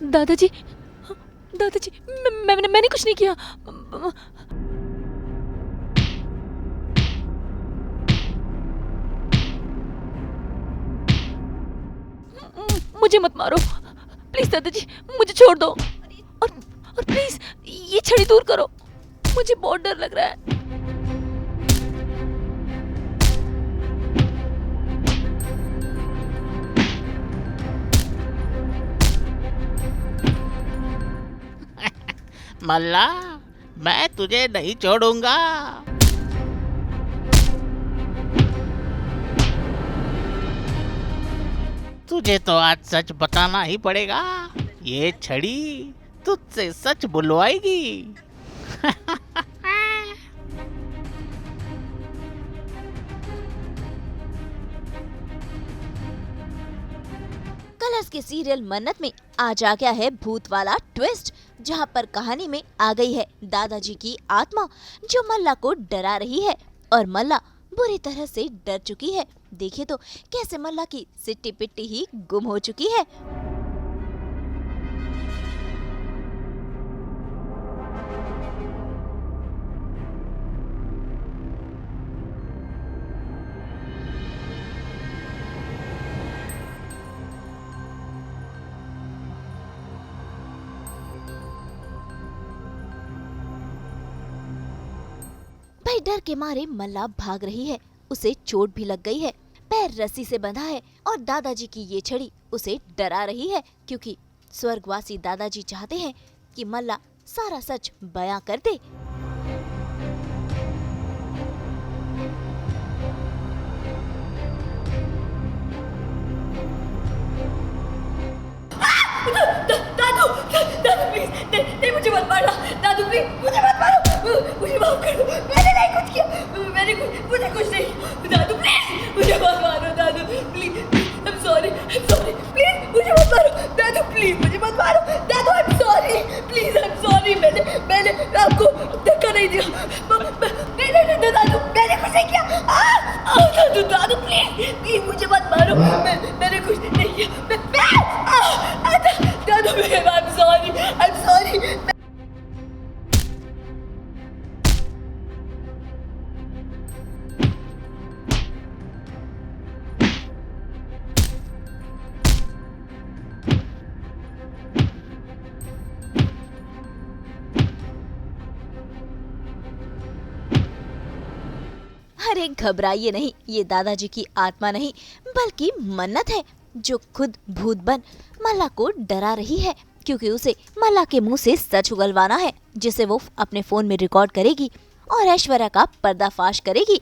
दादाजी, दादाजी, मैंने कुछ नहीं किया। मुझे मत मारो प्लीज दादाजी, मुझे छोड़ दो। और प्लीज ये छड़ी दूर करो, मुझे बहुत डर लग रहा है। मल्ला, मैं तुझे नहीं छोड़ूंगा। तुझे तो आज सच बताना ही पड़ेगा। ये छड़ी तुझसे सच बुलवाएगी। कलर्स के सीरियल मन्नत में आज आ गया है भूत वाला ट्विस्ट, जहां पर कहानी में आ गई है दादाजी की आत्मा जो मल्ला को डरा रही है और मल्ला बुरी तरह से डर चुकी है। देखिए तो कैसे मल्ला की सिट्टी पिट्टी ही गुम हो चुकी है। भाई डर के मारे मल्ला भाग रही है, उसे चोट भी लग गई है, पैर रस्सी से बंधा है और दादाजी की ये छड़ी उसे डरा रही है, क्योंकि स्वर्गवासी दादाजी चाहते हैं कि मल्ला सारा सच बयां कर दे। दादू, दादू प्लीज, नहीं मुझे मत मारना, दादू प्लीज मुझे मत मारो, मुझे माफ कर दो, मैंने नहीं कुछ किया, मुझे कुछ नहीं, दादू प्लीज मुझे मत मारो, दादू please, I am sorry, please मुझे मत मारो, दादू प्लीज मुझे मत मारो, दादू I am sorry, please I am sorry, मैंने आपको धक्का नहीं दिया, नहीं दादू मैंने कुछ नहीं किया, दादू प्लीज मुझे मत मारो, मैंने कुछ नहीं किया, दादू आई एम सॉरी। अरे घबराइए नहीं, ये दादाजी की आत्मा नहीं बल्कि मन्नत है जो खुद भूत बन मल्ला को डरा रही है, क्योंकि उसे मल्ला के मुंह से सच उगलवाना है, जिसे वो अपने फोन में रिकॉर्ड करेगी और ऐश्वर्या का पर्दाफाश करेगी।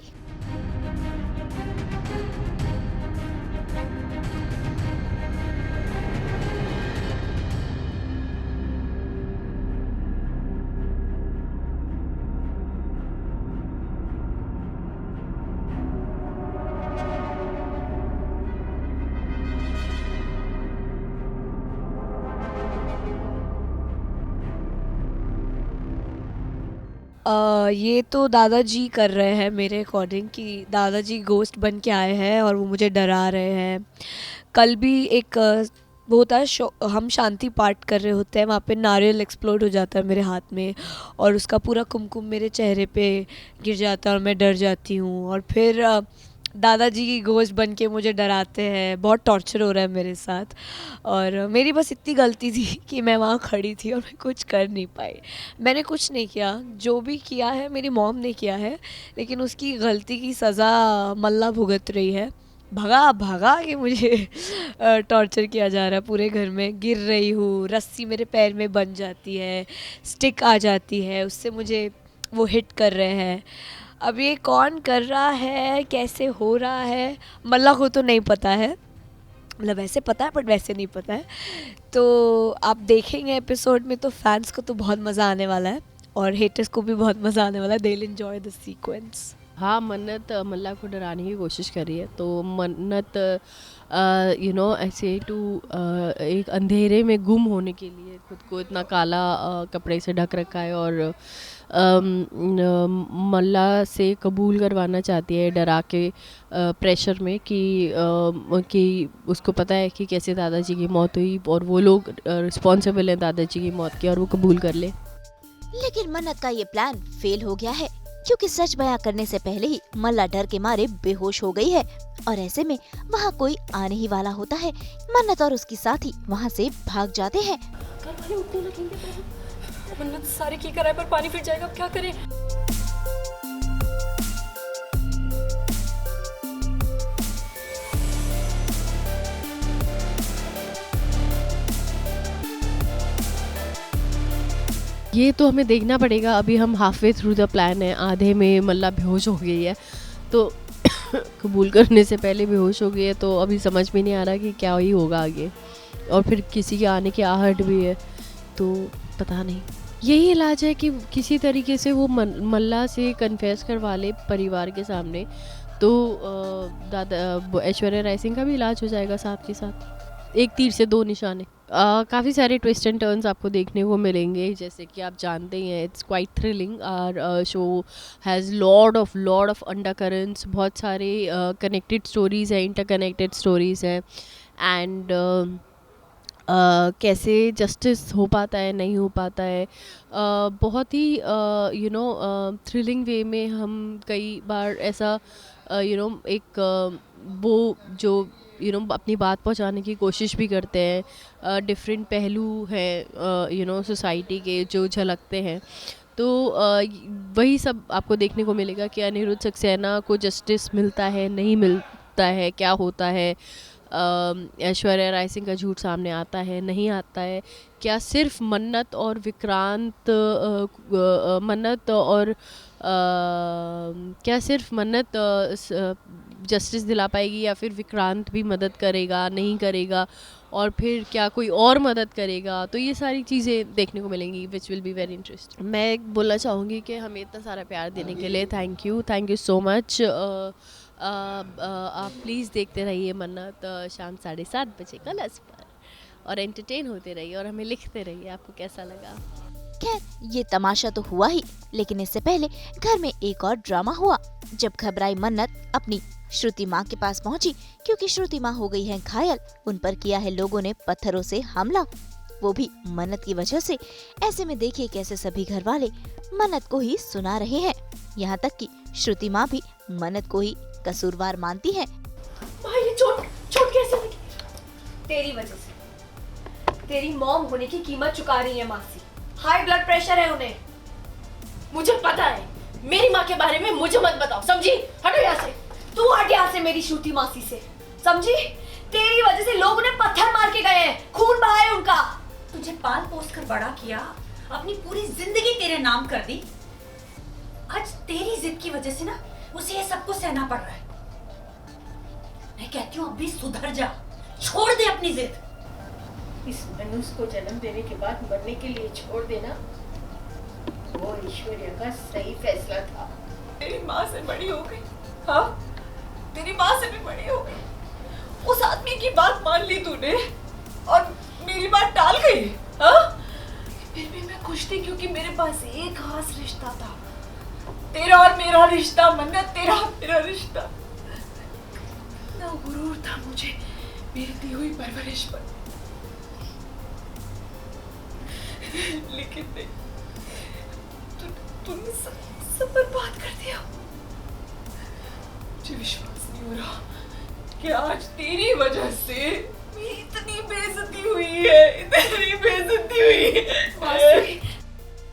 ये तो दादाजी कर रहे हैं मेरे अकॉर्डिंग, कि दादाजी गोस्ट बन के आए हैं और वो मुझे डरा रहे हैं। कल भी एक वो होता है हम शांति पाठ कर रहे होते हैं, वहाँ पे नारियल एक्सप्लोड हो जाता है मेरे हाथ में और उसका पूरा कुमकुम मेरे चेहरे पे गिर जाता है और मैं डर जाती हूँ, और फिर दादाजी की गोश्त बन के मुझे डराते हैं। बहुत टॉर्चर हो रहा है मेरे साथ, और मेरी बस इतनी गलती थी कि मैं वहाँ खड़ी थी और मैं कुछ कर नहीं पाई। मैंने कुछ नहीं किया, जो भी किया है मेरी मॉम ने किया है, लेकिन उसकी गलती की सज़ा मल्ला भुगत रही है। भगा भगा के मुझे टॉर्चर किया जा रहा है पूरे घर में। गिर रही हूँ, रस्सी मेरे पैर में बन जाती है, स्टिक आ जाती है, उससे मुझे वो हिट कर रहे हैं। अब ये कौन कर रहा है, कैसे हो रहा है, मल्ला को तो नहीं पता है, मतलब वैसे पता है बट वैसे नहीं पता है। तो आप देखेंगे एपिसोड में तो फैंस को तो बहुत मज़ा आने वाला है और हेटर्स को भी बहुत मज़ा आने वाला है। They will enjoy the sequence. हाँ, मन्नत मल्ला को डराने की कोशिश कर रही है। तो मन्नत ऐसे एक अंधेरे में गुम होने के लिए खुद को इतना काला कपड़े से ढक रखा है और मल्ला से कबूल करवाना चाहती है डरा के प्रेशर में कि उसको पता है कि कैसे दादाजी की मौत हुई और वो लोग रिस्पॉन्सिबल हैं दादाजी की मौत के और वो कबूल कर ले। लेकिन मन्नत का ये प्लान फेल हो गया है क्योंकि सच बयां करने से पहले ही मल्ला डर के मारे बेहोश हो गई है और ऐसे में वहाँ कोई आने ही वाला होता है। मन्नत और उसकी साथी वहाँ से भाग जाते हैं। मन्नत सारे की कराए पर पानी फिर जाएगा, अब क्या करें? ये तो हमें देखना पड़ेगा। अभी हम half way through the plan है, आधे में मल्ला बेहोश हो गई है तो कबूल करने से पहले बेहोश हो गई है, तो अभी समझ में नहीं आ रहा कि क्या ही होगा आगे। और फिर किसी के आने की आहट भी है तो पता नहीं। यही इलाज है कि किसी तरीके से वो मल्ला से कन्फेस करवा ले परिवार के सामने, तो दादा ऐश्वर्या राय सिंह का भी इलाज हो जाएगा साथ के साथ। एक तीर से दो निशाने। काफ़ी सारे ट्विस्ट एंड टर्न्स आपको देखने को मिलेंगे, जैसे कि आप जानते ही हैं it's quite thrilling. Our show has lot of undercurrents, बहुत सारे कनेक्टेड स्टोरीज़ हैं, इंटरकनेक्टेड स्टोरीज़ हैं एंड कैसे जस्टिस हो पाता है नहीं हो पाता है। बहुत ही थ्रिलिंग वे में हम कई बार ऐसा एक वो जो अपनी बात पहुंचाने की कोशिश भी करते हैं। डिफरेंट पहलू हैं सोसाइटी के जो झलकते हैं, तो वही सब आपको देखने को मिलेगा कि अनिरुद्ध सक्सेना को जस्टिस मिलता है नहीं मिलता है, क्या होता है, ऐश्वर्या राय सिंह का झूठ सामने आता है नहीं आता है, क्या सिर्फ मन्नत और विक्रांत क्या सिर्फ मन्नत जस्टिस दिला पाएगी या फिर विक्रांत भी मदद करेगा नहीं करेगा, और फिर क्या कोई और मदद करेगा। तो ये सारी चीज़ें देखने को मिलेंगी which will be very interesting. मैं बोलना चाहूँगी कि हमें इतना सारा प्यार देने के लिए थैंक यू सो मच। आप प्लीज़ देखते रहिए मन्नत शाम 7:30 बजे कलर्स पर, और एंटरटेन होते रहिए और हमें लिखते रहिए आपको कैसा लगा। खैर ये तमाशा तो हुआ ही, लेकिन इससे पहले घर में एक और ड्रामा हुआ जब घबराई मन्नत अपनी श्रुति माँ के पास पहुँची क्योंकि श्रुति माँ हो गई है घायल। उन पर किया है लोगों ने पत्थरों से हमला, वो भी मन्नत की वजह से। ऐसे में देखिए कैसे सभी घर वाले मन्नत को ही सुना रहे हैं, यहाँ तक कि श्रुति माँ भी मन्नत को ही कसूरवार मानती है। ये चोट कैसे लगी? तेरी वजह से। तेरी मॉम होने की कीमत चुका रही है मासी। हाई ब्लड प्रेशर है उन्हें। मुझे पता है, मेरी माँ के बारे में मुझे मत बताओ, समझी? हटो यहाँ से। तू हट यहाँ से मेरी श्रुति मासी से, समझी? तेरी वजह से लोग उन्हें पत्थर मार के गए हैं, खून बहा है उनका। तुझे पाल पोस कर बड़ा किया, अपनी पूरी जिंदगी तेरे नाम कर दी। आज तेरी जिद की वजह से ना उसे ये सब कुछ सहना पड़ रहा है। मैं कहती हूँ अभी सुधर जा, छोड़ दे अपनी जिद। इस मनुष्य को जन्म देने के बाद मरने के लिए छोड़ देना वो ऐश्वर्या का सही फैसला था। तेरी माँ से बड़ी हो गई, हाँ? तेरी माँ से भी बड़ी हो गई। उस आदमी की बात मान ली तूने और मेरी बात टाल गई, हाँ? फिर भी मैं खुश थी क्योंकि मेरे पास एक खास रिश्ता था, तेरा और मेरा रिश्ता। मन्नत, तेरा और मेरा रिश्ता। ना गुरूर था मुझे मेरी दी हुई परवरिश पर, लेकिन नहीं, तूने सब बर्बाद कर दिया। मुझे विश्वास नहीं हो रहा कि आज तेरी वजह से मेरी इतनी बेइज्जती हुई है, इतनी बेइज्जती हुई है।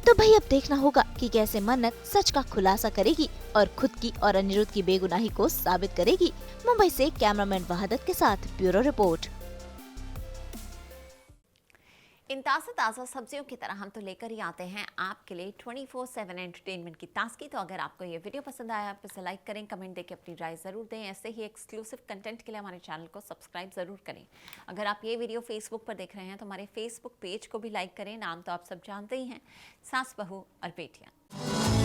तो भाई अब देखना होगा कि कैसे मन्नत सच का खुलासा करेगी और खुद की और अनिरुद्ध की बेगुनाही को साबित करेगी। मुंबई से कैमरामैन वहादत के साथ ब्यूरो रिपोर्ट। इन ताज़ा सब्जियों की तरह हम तो लेकर ही आते हैं आपके लिए 24/7 एंटरटेनमेंट की ताज़गी। तो अगर आपको ये वीडियो पसंद आया आप इसे लाइक करें, कमेंट देके अपनी राय ज़रूर दें। ऐसे ही एक्सक्लूसिव कंटेंट के लिए हमारे चैनल को सब्सक्राइब ज़रूर करें। अगर आप ये वीडियो फेसबुक पर देख रहे हैं तो हमारे फेसबुक पेज को भी लाइक करें। नाम तो आप सब जानते ही हैं, सास बहू और बेटियाँ।